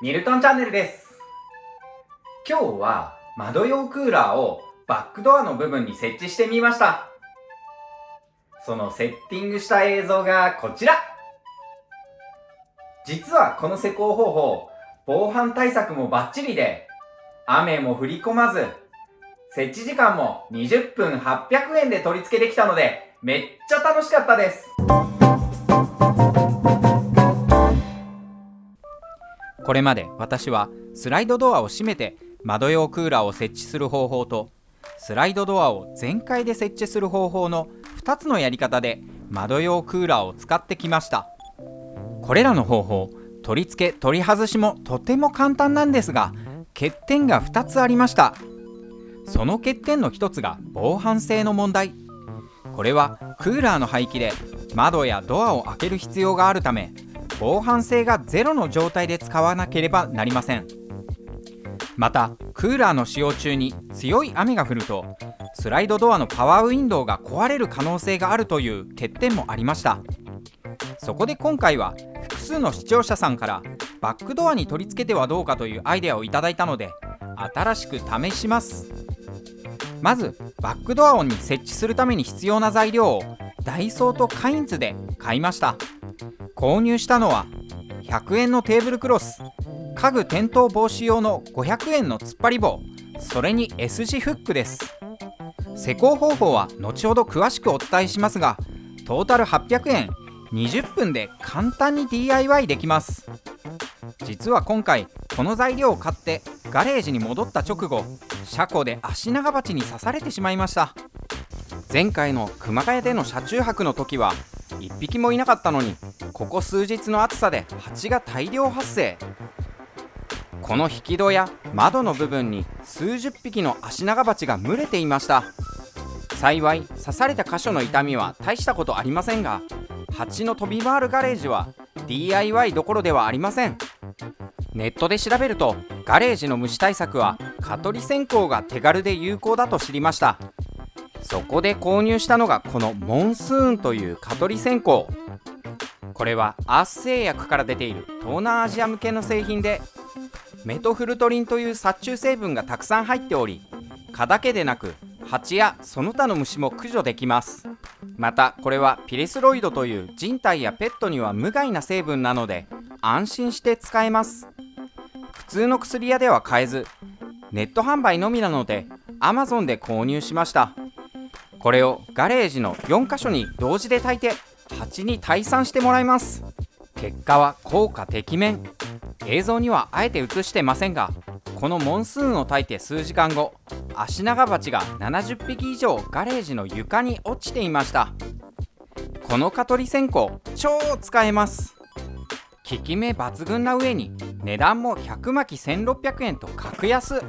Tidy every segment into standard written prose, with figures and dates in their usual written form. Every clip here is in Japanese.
ニルトンチャンネルです。今日は窓用クーラーをバックドアの部分に設置してみました。そのセッティングした映像がこちら。実はこの施工方法、防犯対策もバッチリで、雨も降り込まず、設置時間も20分800円で取り付けできたので、めっちゃ楽しかったです。これまで私はスライドドアを閉めて窓用クーラーを設置する方法とスライドドアを全開で設置する方法の2つのやり方で窓用クーラーを使ってきました。これらの方法、取り付け取り外しもとても簡単なんですが、欠点が2つありました。その欠点の1つが防犯性の問題。これはクーラーの排気で窓やドアを開ける必要があるため、防犯性がゼロの状態で使わなければなりません。またクーラーの使用中に強い雨が降るとスライドドアのパワーウィンドウが壊れる可能性があるという欠点もありました。そこで今回は複数の視聴者さんからバックドアに取り付けてはどうかというアイデアをいただいたので、新しく試します。まずバックドアに設置するために必要な材料をダイソーとカインズで買いました。購入したのは100円のテーブルクロス、家具転倒防止用の500円の突っ張り棒、それに S 字フックです。施工方法は後ほど詳しくお伝えしますが、トータル800円、20分で簡単に DIY できます。実は今回この材料を買ってガレージに戻った直後、車庫で足長鉢に刺されてしまいました。前回の熊谷での車中泊の時は1匹もいなかったのに、ここ数日の暑さで蜂が大量発生。この引き戸や窓の部分に数十匹の足長鉢が群れていました。幸い刺された箇所の痛みは大したことありませんが、蜂の飛び回るガレージは DIY どころではありません。ネットで調べるとガレージの虫対策は蚊取り線香が手軽で有効だと知りました。そこで購入したのがこのモンスーンという蚊取り線香。これはアース製薬から出ている東南アジア向けの製品で、メトフルトリンという殺虫成分がたくさん入っており、蚊だけでなく蜂やその他の虫も駆除できます。またこれはピレスロイドという人体やペットには無害な成分なので安心して使えます。普通の薬屋では買えず、ネット販売のみなので Amazon で購入しました。これをガレージの4カ所に同時で焚いて蜂に退散してもらいます。結果は効果てきめん。映像にはあえて映してませんが、このモンスーンを焚いて数時間後、足長鉢が70匹以上ガレージの床に落ちていました。この蚊取り線香超使えます。効き目抜群な上に値段も100巻1600円と格安。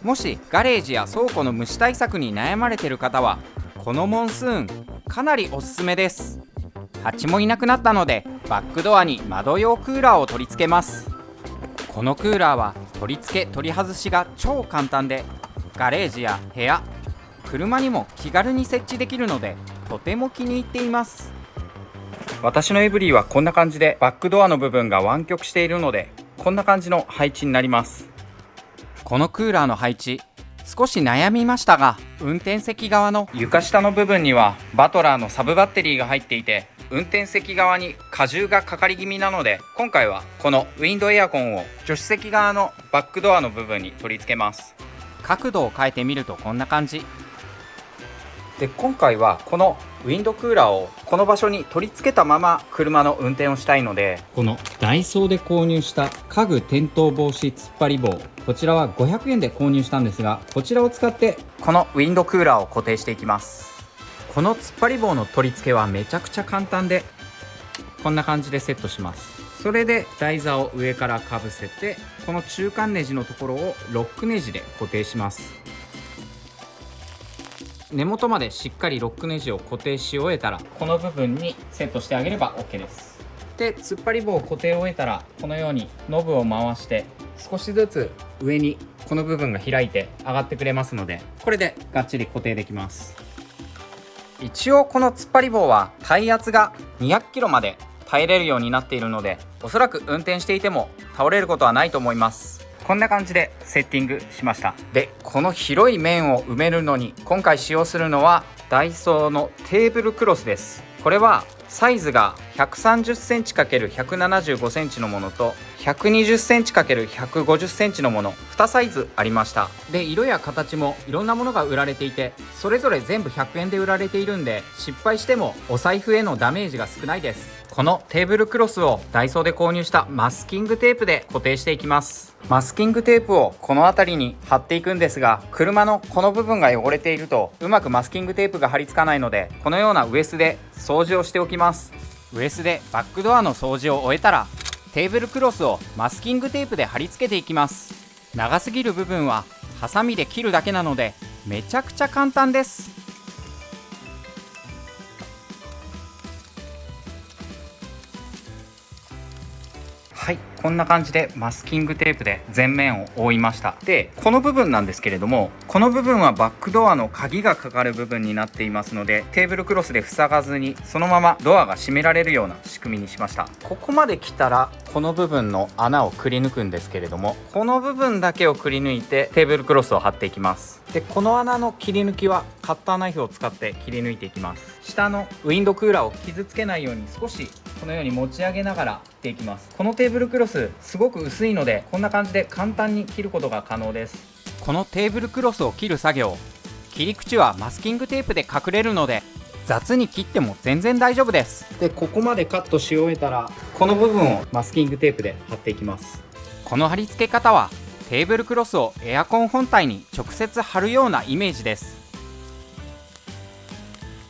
もしガレージや倉庫の虫対策に悩まれている方はこのモンスーンかなりおすすめです。蜂もいなくなったのでバックドアに窓用クーラーを取り付けます。このクーラーは取り付け取り外しが超簡単で、ガレージや部屋、車にも気軽に設置できるのでとても気に入っています。私のエブリィはこんな感じでバックドアの部分が湾曲しているので、こんな感じの配置になります。このクーラーの配置少し悩みましたが、運転席側の床下の部分にはバトラーのサブバッテリーが入っていて、運転席側に荷重がかかり気味なので、今回はこのウィンドエアコンを助手席側のバックドアの部分に取り付けます。角度を変えてみるとこんな感じで、今回はこのウィンドクーラーをこの場所に取り付けたまま車の運転をしたいので、このダイソーで購入した家具転倒防止突っ張り棒、こちらは500円で購入したんですが、こちらを使ってこのウィンドクーラーを固定していきます。この突っ張り棒の取り付けはめちゃくちゃ簡単で、こんな感じでセットします。それで台座を上からかぶせて、この中間ネジのところをロックネジで固定します。根元までしっかりロックネジを固定し終えたら、この部分にセットしてあげれば OK です。で、突っ張り棒を固定を終えたら、このようにノブを回して少しずつ上にこの部分が開いて上がってくれますので、これでがっちり固定できます。一応この突っ張り棒は耐圧が200キロまで耐えれるようになっているので、おそらく運転していても倒れることはないと思います。こんな感じでセッティングしました。で、この広い面を埋めるのに今回使用するのはダイソーのテーブルクロスです。これはサイズが 130cm×175cm のものと 120cm×150cm のもの2サイズありました。で、色や形もいろんなものが売られていて、それぞれ全部100円で売られているんで、失敗してもお財布へのダメージが少ないです。このテーブルクロスをダイソーで購入したマスキングテープで固定していきます。マスキングテープをこの辺りに貼っていくんですが、車のこの部分が汚れているとうまくマスキングテープが貼り付かないので、このようなウエスで掃除をしておきます。ウエスでバックドアの掃除を終えたら、テーブルクロスをマスキングテープで貼り付けていきます。長すぎる部分はハサミで切るだけなのでめちゃくちゃ簡単です。はい、こんな感じでマスキングテープで全面を覆いました。で、この部分なんですけれども、この部分はバックドアの鍵がかかる部分になっていますので、テーブルクロスで塞がずにそのままドアが閉められるような仕組みにしました。ここまで来たらこの部分の穴をくり抜くんですけれども、この部分だけをくり抜いてテーブルクロスを貼っていきます。で、この穴の切り抜きはカッターナイフを使って切り抜いていきます。下のウィンドクーラーを傷つけないように少しこのように持ち上げながら切っていきます。このテーブルクロスすごく薄いので、こんな感じで簡単に切ることが可能です。このテーブルクロスを切る作業、切り口はマスキングテープで隠れるので雑に切っても全然大丈夫です。で、ここまでカットし終えたらこの部分をマスキングテープで貼っていきます。この貼り付け方はテーブルクロスをエアコン本体に直接貼るようなイメージです。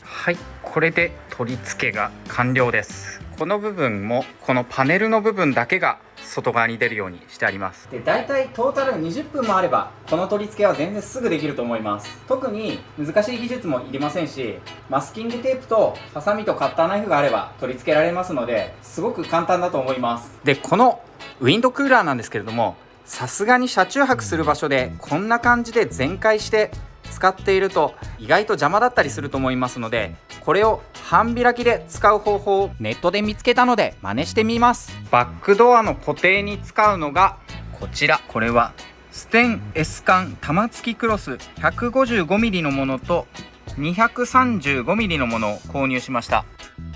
はい、これで取り付けが完了です。この部分もこのパネルの部分だけが外側に出るようにしてあります。で、だいたいトータル20分もあればこの取り付けは全然すぐできると思います。特に難しい技術もいりませんし、マスキングテープとハサミとカッターナイフがあれば取り付けられますので、すごく簡単だと思います。で、このウィンドクーラーなんですけれども、さすがに車中泊する場所でこんな感じで全開して使っていると意外と邪魔だったりすると思いますので、これを半開きで使う方法をネットで見つけたので真似してみます。バックドアの固定に使うのがこちら。これはステン S 管玉付きクロス 155mm のものと 235mm のものを購入しました。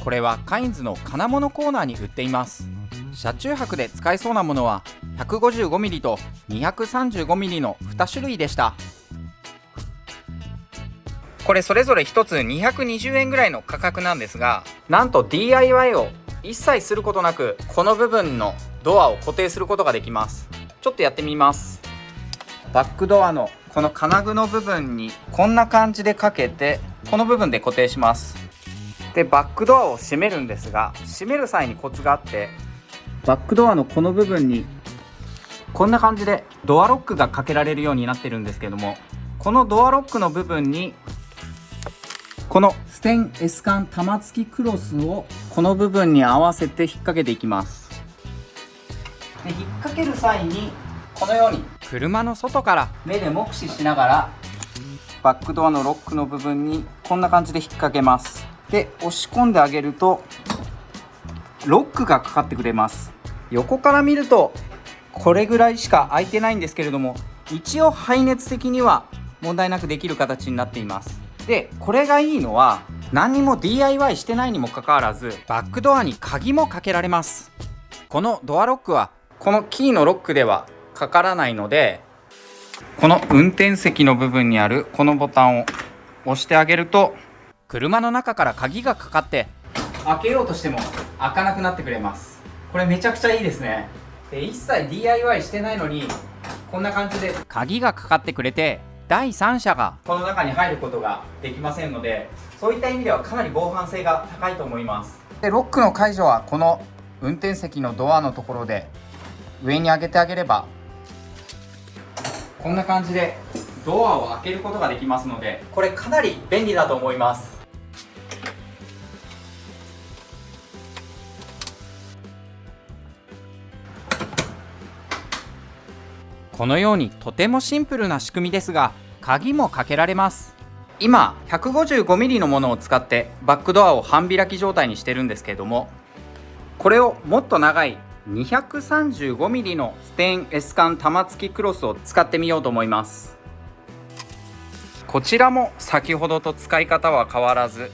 これはカインズの金物コーナーに売っています。車中泊で使えそうなものは 155mm と 235mm の2種類でした。これそれぞれ1つ220円ぐらいの価格なんですが、なんと DIY を一切することなくこの部分のドアを固定することができます。ちょっとやってみます。バックドアのこの金具の部分にこんな感じでかけて、この部分で固定します。で、バックドアを閉めるんですが、閉める際にコツがあって、バックドアのこの部分にこんな感じでドアロックがかけられるようになってるんですけども、このドアロックの部分にこのステン S 管玉付きクロスをこの部分に合わせて引っ掛けていきます。で、引っ掛ける際にこのように車の外から目で目視しながらバックドアのロックの部分にこんな感じで引っ掛けます。で、押し込んであげるとロックがかかってくれます。横から見るとこれぐらいしか開いてないんですけれども、一応排熱的には問題なくできる形になっています。で、これがいいのは何にも DIY してないにもかかわらずバックドアに鍵もかけられます。このドアロックはこのキーのロックではかからないので、この運転席の部分にあるこのボタンを押してあげると車の中から鍵がかかって開けようとしても開かなくなってくれます。これめちゃくちゃいいですね。で、一切 DIY してないのにこんな感じで鍵がかかってくれて、第三者がこの中に入ることができませんので、そういった意味ではかなり防犯性が高いと思います。で、ロックの解除はこの運転席のドアのところで上に上げてあげればこんな感じでドアを開けることができますので、これかなり便利だと思います。このようにとてもシンプルな仕組みですが、鍵もかけられます。今 155mm のものを使ってバックドアを半開き状態にしてるんですけれども、これをもっと長い 235mm のステン S 管玉付きクロスを使ってみようと思います。こちらも先ほどと使い方は変わらず、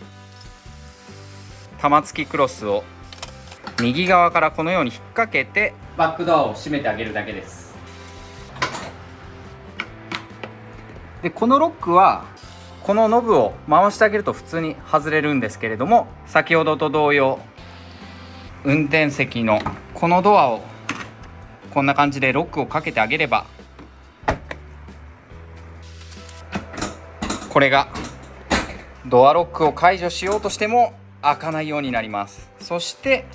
玉付きクロスを右側からこのように引っ掛けてバックドアを閉めてあげるだけです。でこのロックはこのノブを回してあげると普通に外れるんですけれども、先ほどと同様運転席のこのドアをこんな感じでロックをかけてあげれば、これがドアロックを解除しようとしても開かないようになります。そして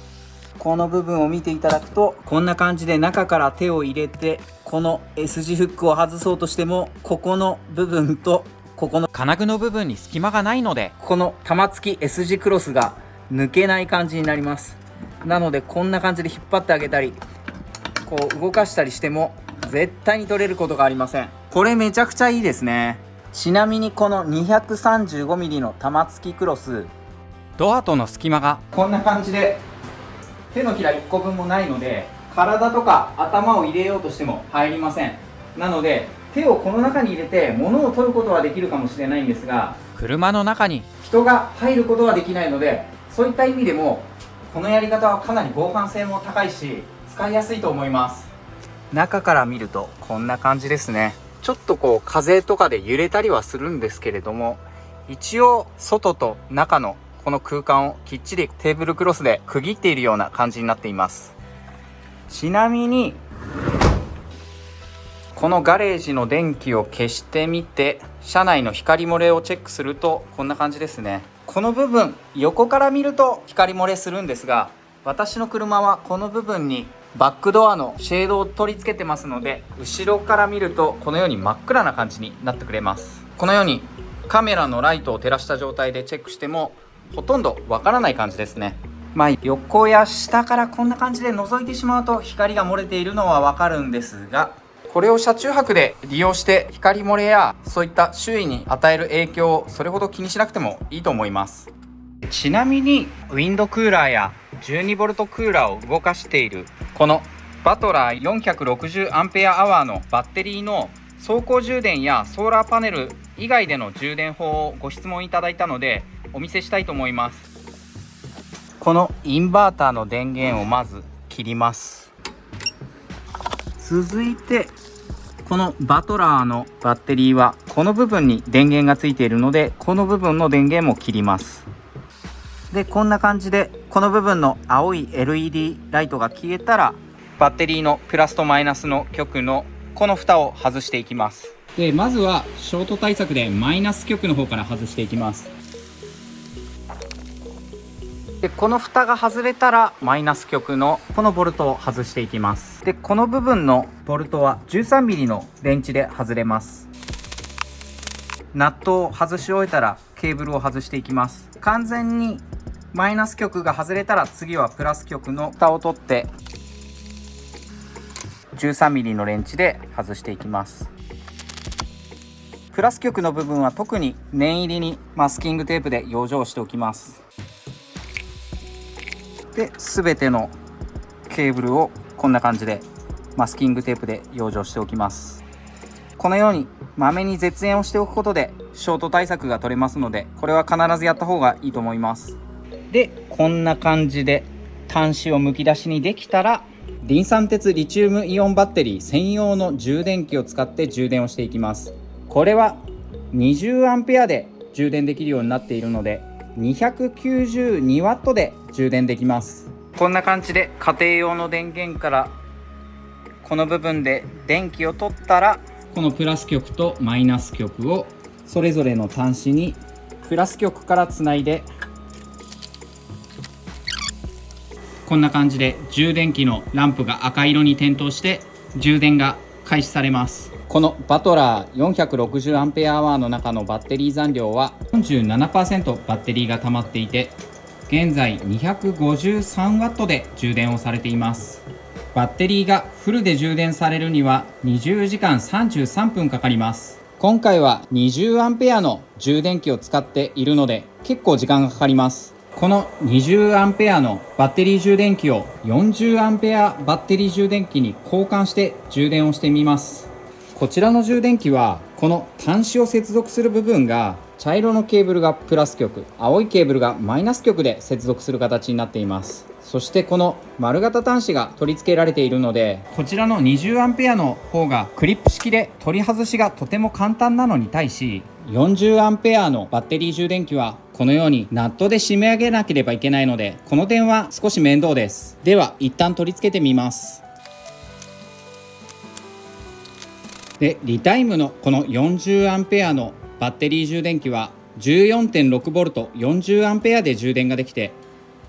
この部分を見ていただくと、こんな感じで中から手を入れてこの S 字フックを外そうとしても、ここの部分とここの金具の部分に隙間がないので、この玉付き S 字クロスが抜けない感じになります。なのでこんな感じで引っ張ってあげたりこう動かしたりしても絶対に取れることがありません。これめちゃくちゃいいですね。ちなみにこの 235mm の玉付きクロス、ドアとの隙間がこんな感じで手のひら1個分もないので、体とか頭を入れようとしても入りません。なので手をこの中に入れて物を取ることはできるかもしれないんですが、車の中に人が入ることはできないので、そういった意味でもこのやり方はかなり防犯性も高いし使いやすいと思います。中から見るとこんな感じですね。ちょっとこう風とかで揺れたりはするんですけれども、一応外と中のこの空間をきっちりテーブルクロスで区切っているような感じになっています。ちなみにこのガレージの電気を消してみて車内の光漏れをチェックするとこんな感じですね。この部分横から見ると光漏れするんですが、私の車はこの部分にバックドアのシェードを取り付けてますので、後ろから見るとこのように真っ暗な感じになってくれます。このようにカメラのライトを照らした状態でチェックしてもほとんどわからない感じですね。横や下からこんな感じで覗いてしまうと光が漏れているのはわかるんですが、これを車中泊で利用して光漏れやそういった周囲に与える影響をそれほど気にしなくてもいいと思います。ちなみにウィンドクーラーや 12V クーラーを動かしているこのバトラー 460Ah のバッテリーの走行充電やソーラーパネル以外での充電法をご質問いただいたのでお見せしたいと思います。このインバーターの電源をまず切ります。続いてこのバトラーのバッテリーはこの部分に電源がついているので、この部分の電源も切ります。でこんな感じでこの部分の青い LED ライトが消えたら、バッテリーのプラスとマイナスの極のこの蓋を外していきます。でまずはショート対策でマイナス極の方から外していきます。でこの蓋が外れたらマイナス極のこのボルトを外していきます。でこの部分のボルトは 13mm の電池で外れます。ナットを外し終えたらケーブルを外していきます。完全にマイナス極が外れたら次はプラス極の蓋を取って 13mm のレンチで外していきます。プラス極の部分は特に念入りにマスキングテープで養生しておきます。で全てのケーブルをこんな感じでマスキングテープで養生しておきます。このようにまめに絶縁をしておくことでショート対策が取れますので、これは必ずやった方がいいと思います。でこんな感じで端子をむき出しにできたら、リン酸鉄リチウムイオンバッテリー専用の充電器を使って充電をしていきます。これは 20A で充電できるようになっているので 292W で充電できます。こんな感じで家庭用の電源からこの部分で電気を取ったら、このプラス極とマイナス極をそれぞれの端子にプラス極からつないで、こんな感じで充電器のランプが赤色に点灯して充電が開始されます。このバトラー 460Ah の中のバッテリー残量は 47% バッテリーが溜まっていて、現在 253W で充電をされています。バッテリーがフルで充電されるには20時間33分かかります。今回は 20A の充電器を使っているので結構時間がかかります。この 20A のバッテリー充電器を 40A バッテリー充電器に交換して充電をしてみます。こちらの充電器はこの端子を接続する部分が茶色のケーブルがプラス極、青いケーブルがマイナス極で接続する形になっています。そしてこの丸型端子が取り付けられているので、こちらの 20A の方がクリップ式で取り外しがとても簡単なのに対し、40A のバッテリー充電器はこのようにナットで締め上げなければいけないので、この点は少し面倒です。では一旦取り付けてみます。で、リタイムのこの 40A のバッテリー充電器は 14.6V 40A で充電ができて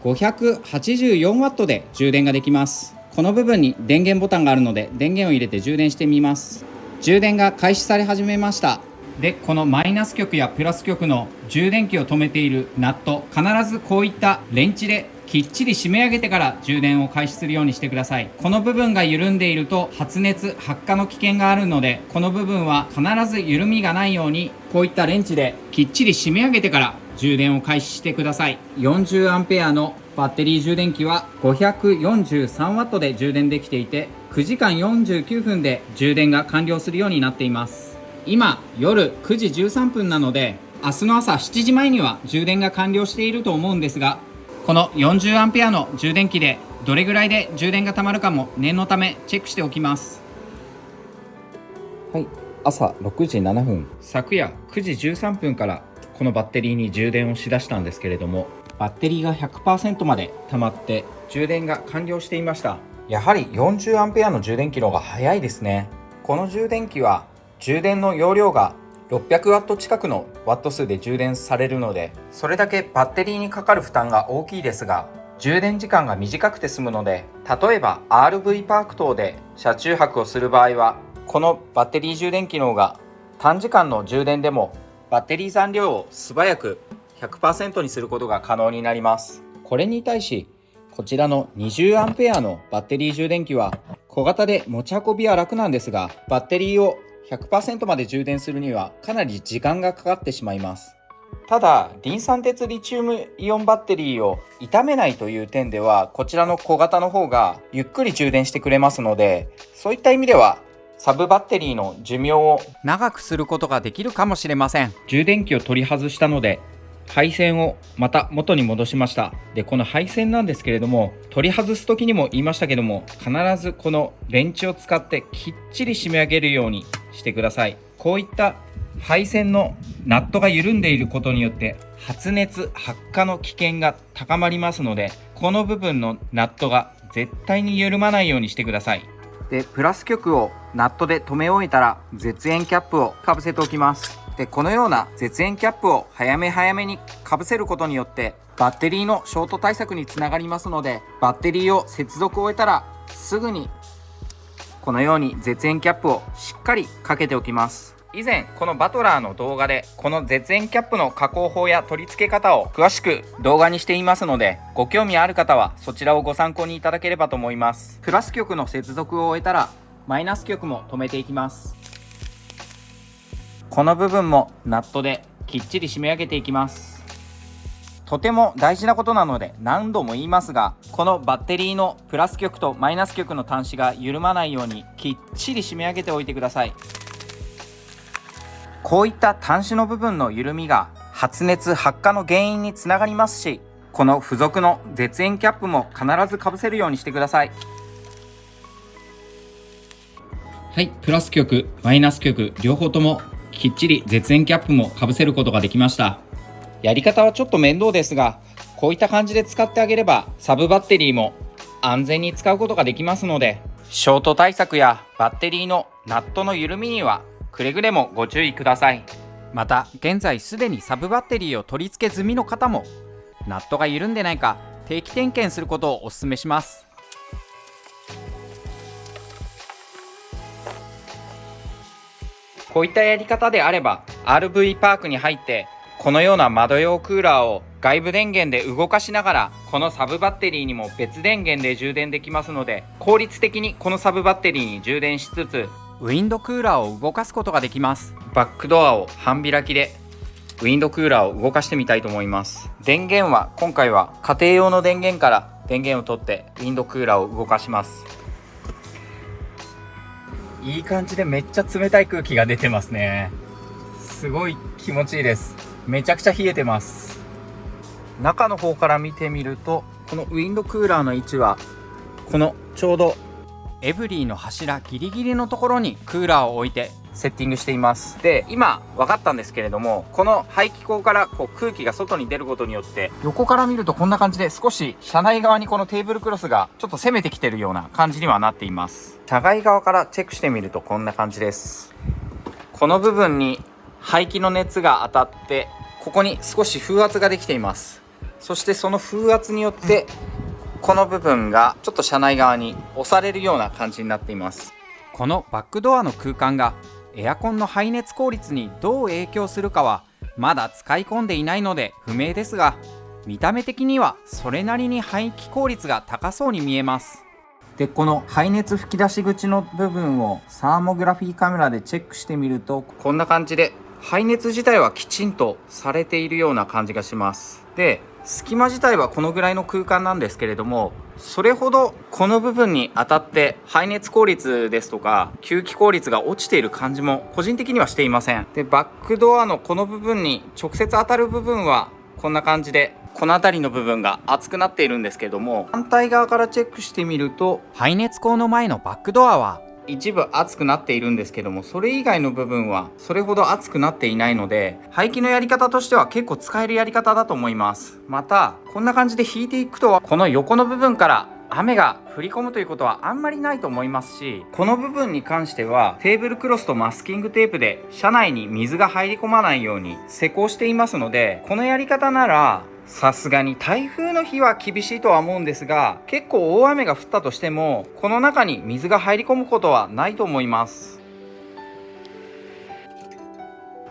584W で充電ができます。この部分に電源ボタンがあるので電源を入れて充電してみます。充電が開始され始めました。で、このマイナス極やプラス極の充電器を止めているナット、必ずこういったレンチできっちり締め上げてから充電を開始するようにしてください。この部分が緩んでいると発熱発火の危険があるので、この部分は必ず緩みがないようにこういったレンチできっちり締め上げてから充電を開始してください。 40A のバッテリー充電器は 543W で充電できていて、9時間49分で充電が完了するようになっています。今夜9時13分なので、明日の朝7時前には充電が完了していると思うんですが、この 40A の充電器でどれぐらいで充電がたまるかも念のためチェックしておきます。はい、朝6時7分、昨夜9時13分からこのバッテリーに充電をしだしたんですけれども、バッテリーが 100% まで溜まって充電が完了していました。やはり 40A の充電器の方が早いですね。この充電器は充電の容量が 600W 近くのワット数で充電されるので、それだけバッテリーにかかる負担が大きいですが、充電時間が短くて済むので、例えば RV パーク等で車中泊をする場合は、このバッテリー充電機能が短時間の充電でもバッテリー残量を素早く 100% にすることが可能になります。これに対しこちらの 20A のバッテリー充電器は小型で持ち運びは楽なんですが、バッテリーを 100% まで充電するにはかなり時間がかかってしまいます。ただリン酸鉄リチウムイオンバッテリーを傷めないという点では、こちらの小型の方がゆっくり充電してくれますので、そういった意味ではサブバッテリーの寿命を長くすることができるかもしれません。充電器を取り外したので配線をまた元に戻しました。で、この配線なんですけれども、取り外す時にも言いましたけども、必ずこのレンチを使ってきっちり締め上げるようにしてください。こういった配線のナットが緩んでいることによって発熱発火の危険が高まりますので、この部分のナットが絶対に緩まないようにしてください。で、プラス極をナットで留め終えたら絶縁キャップをかぶせておきます。で、このような絶縁キャップを早め早めにかぶせることによってバッテリーのショート対策につながりますので、バッテリーを接続を終えたらすぐにこのように絶縁キャップをしっかりかけておきます。以前このバトラーの動画でこの絶縁キャップの加工法や取り付け方を詳しく動画にしていますので、ご興味ある方はそちらをご参考にいただければと思います。プラス極の接続を終えたらマイナス極も止めていきます。この部分もナットできっちり締め上げていきます。とても大事なことなので何度も言いますが、このバッテリーのプラス極とマイナス極の端子が緩まないようにきっちり締め上げておいてください。こういった端子の部分の緩みが発熱発火の原因につながりますし、この付属の絶縁キャップも必ずかぶせるようにしてください。はい、プラス極マイナス極両方ともきっちり絶縁キャップもかぶせることができました。やり方はちょっと面倒ですが、こういった感じで使ってあげればサブバッテリーも安全に使うことができますので、ショート対策やバッテリーのナットの緩みにはくれぐれもご注意ください。また現在すでにサブバッテリーを取り付け済みの方もナットが緩んでないか定期点検することをお勧めします。こういったやり方であれば RV パークに入ってこのような窓用クーラーを外部電源で動かしながら、このサブバッテリーにも別電源で充電できますので、効率的にこのサブバッテリーに充電しつつウィンドクーラーを動かすことができます。バックドアを半開きでウィンドクーラーを動かしてみたいと思います。電源は今回は家庭用の電源から電源を取ってウィンドクーラーを動かします。いい感じでめっちゃ冷たい空気が出てますね。すごい気持ちいいです。めちゃくちゃ冷えてます。中の方から見てみると、このウィンドクーラーの位置はこのちょうどエブリィの柱ギリギリのところにクーラーを置いてセッティングしています。で、今分かったんですけれども、この排気口から空気が外に出ることによって、横から見るとこんな感じで少し車内側にこのテーブルクロスがちょっと攻めてきてるような感じにはなっています。車外側からチェックしてみるとこんな感じです。この部分に排気の熱が当たって、ここに少し風圧ができています。そしてその風圧によってこの部分がちょっと車内側に押されるような感じになっています。このバックドアの空間がエアコンの排熱効率にどう影響するかはまだ使い込んでいないので不明ですが、見た目的にはそれなりに排気効率が高そうに見えます。で、この排熱吹き出し口の部分をサーモグラフィーカメラでチェックしてみると、こんな感じで排熱自体はきちんとされているような感じがします。で、隙間自体はこのぐらいの空間なんですけれども、それほどこの部分に当たって排熱効率ですとか吸気効率が落ちている感じも個人的にはしていません。で、バックドアのこの部分に直接当たる部分はこんな感じで、この辺りの部分が熱くなっているんですけども、反対側からチェックしてみると、排熱口の前のバックドアは一部熱くなっているんですけども、それ以外の部分はそれほど熱くなっていないので、排気のやり方としては結構使えるやり方だと思います。またこんな感じで引いていくと、この横の部分から雨が降り込むということはあんまりないと思いますし、この部分に関してはテーブルクロスとマスキングテープで車内に水が入り込まないように施工していますので、このやり方ならさすがに台風の日は厳しいとは思うんですが、結構大雨が降ったとしてもこの中に水が入り込むことはないと思います。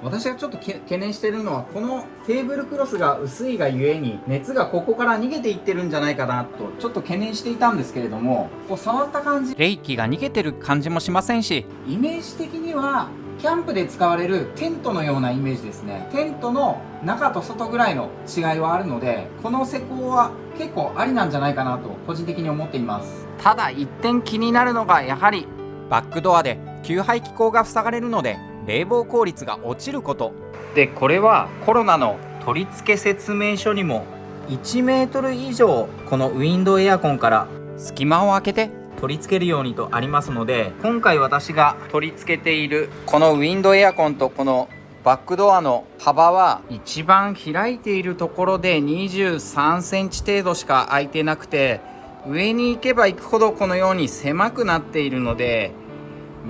私がちょっと懸念しているのは、このテーブルクロスが薄いがゆえに熱がここから逃げていってるんじゃないかなとちょっと懸念していたんですけれども、こう触った感じ、冷気が逃げてる感じもしませんし、イメージ的にはキャンプで使われるテントのようなイメージですね。テントの中と外ぐらいの違いはあるので、この施工は結構ありなんじゃないかなと個人的に思っています。ただ一点気になるのが、やはりバックドアで給排気口が塞がれるので冷房効率が落ちることで、これはコロナの取り付け説明書にも1メートル以上このウィンドウエアコンから隙間を空けて取り付けるようにとありますので、今回私が取り付けているこのウィンドウエアコンとこのバックドアの幅は一番開いているところで23センチ程度しか空いてなくて、上に行けば行くほどこのように狭くなっているので、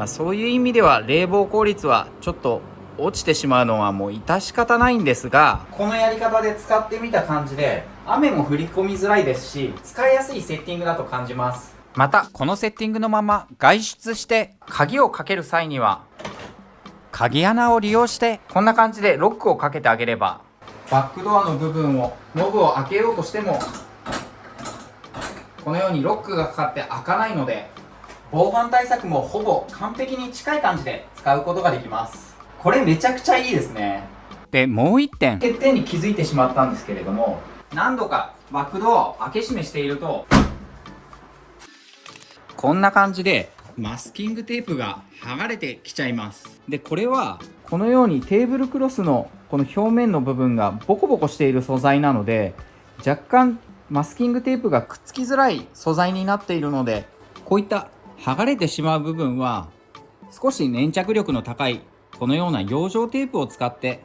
そういう意味では冷房効率はちょっと落ちてしまうのはもう致し方ないんですが、このやり方で使ってみた感じで雨も降り込みづらいですし、使いやすいセッティングだと感じます。またこのセッティングのまま外出して鍵をかける際には、鍵穴を利用してこんな感じでロックをかけてあげれば、バックドアの部分をノブを開けようとしてもこのようにロックがかかって開かないので、防犯対策もほぼ完璧に近い感じで使うことができます。これめちゃくちゃいいですね。で、もう一点欠点に気づいてしまったんですけれども、何度かバックドアを開け閉めしているとこんな感じでマスキングテープが剥がれてきちゃいます。で、これはこのようにテーブルクロスのこの表面の部分がボコボコしている素材なので、若干マスキングテープがくっつきづらい素材になっているので、こういった剥がれてしまう部分は少し粘着力の高いこのような養生テープを使って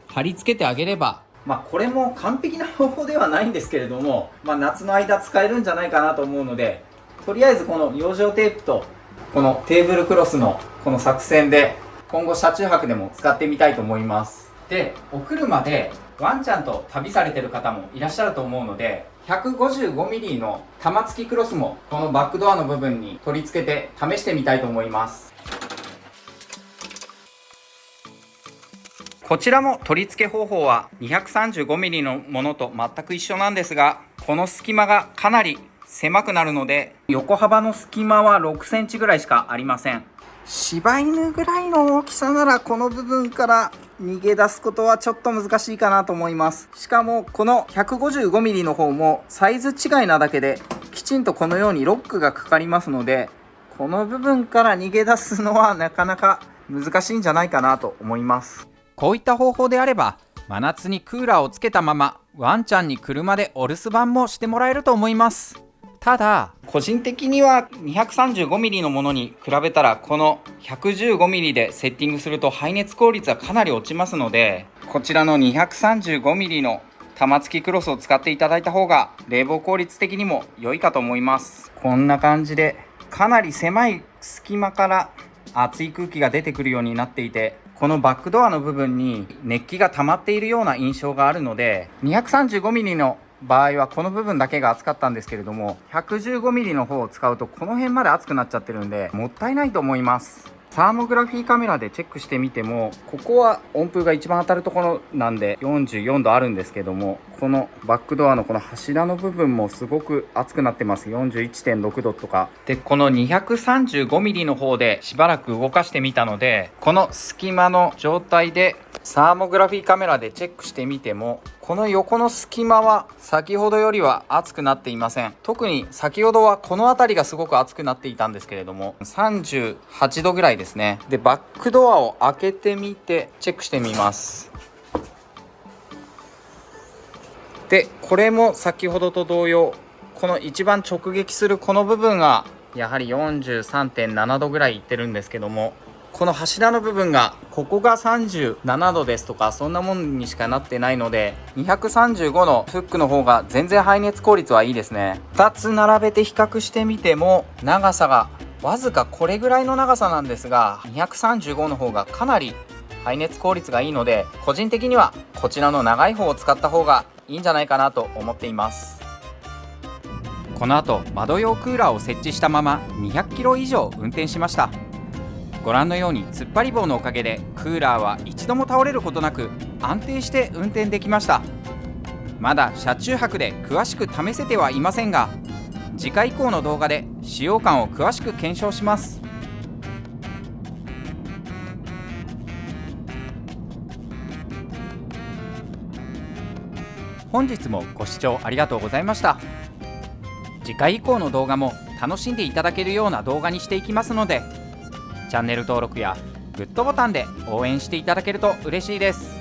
貼り付けてあげれば、これも完璧な方法ではないんですけれども、夏の間使えるんじゃないかなと思うので、とりあえずこの養生テープとこのテーブルクロスのこの作戦で今後車中泊でも使ってみたいと思います。で、お車でワンちゃんと旅されてる方もいらっしゃると思うので、155mm の玉突きクロスもこのバックドアの部分に取り付けて試してみたいと思います。こちらも取り付け方法は 235mm のものと全く一緒なんですが、この隙間がかなり狭くなるので、横幅の隙間は6センチぐらいしかありません。柴犬ぐらいの大きさならこの部分から逃げ出すことはちょっと難しいかなと思います。しかもこの 155mm の方もサイズ違いなだけできちんとこのようにロックがかかりますので、この部分から逃げ出すのはなかなか難しいんじゃないかなと思います。こういった方法であれば真夏にクーラーをつけたままワンちゃんに車でお留守番もしてもらえると思います。ただ個人的には 235mm のものに比べたらこの 115mm でセッティングすると排熱効率はかなり落ちますので、こちらの 235mm の玉付きクロスを使っていただいた方が冷房効率的にも良いかと思います。こんな感じでかなり狭い隙間から熱い空気が出てくるようになっていて、このバックドアの部分に熱気が溜まっているような印象があるので、 235mm の場合はこの部分だけが熱かったんですけれども、 115mm の方を使うとこの辺まで熱くなっちゃってるんでもったいないと思います。サーモグラフィーカメラでチェックしてみても、ここは温風が一番当たるところなんで44度あるんですけども、このバックドアのこの柱の部分もすごく熱くなってます。 41.6 度とかで、この 235mm の方でしばらく動かしてみたので、この隙間の状態でサーモグラフィーカメラでチェックしてみても、この横の隙間は先ほどよりは熱くなっていません。特に先ほどはこの辺りがすごく熱くなっていたんですけれども、38度ぐらいですね。で、バックドアを開けてみてチェックしてみます。で、これも先ほどと同様、この一番直撃するこの部分がやはり 43.7 度ぐらいいってるんですけども、この柱の部分がここが37度ですとかそんなもんにしかなってないので、235のフックの方が全然排熱効率はいいですね。2つ並べて比較してみても長さがわずかこれぐらいの長さなんですが、235の方がかなり排熱効率がいいので、個人的にはこちらの長い方を使った方がいいんじゃないかなと思っています。この後窓用クーラーを設置したまま200キロ以上運転しました。ご覧のように突っ張り棒のおかげでクーラーは一度も倒れることなく安定して運転できました。まだ車中泊で詳しく試せてはいませんが、次回以降の動画で使用感を詳しく検証します。本日もご視聴ありがとうございました。次回以降の動画も楽しんでいただけるような動画にしていきますので、チャンネル登録やグッドボタンで応援していただけると嬉しいです。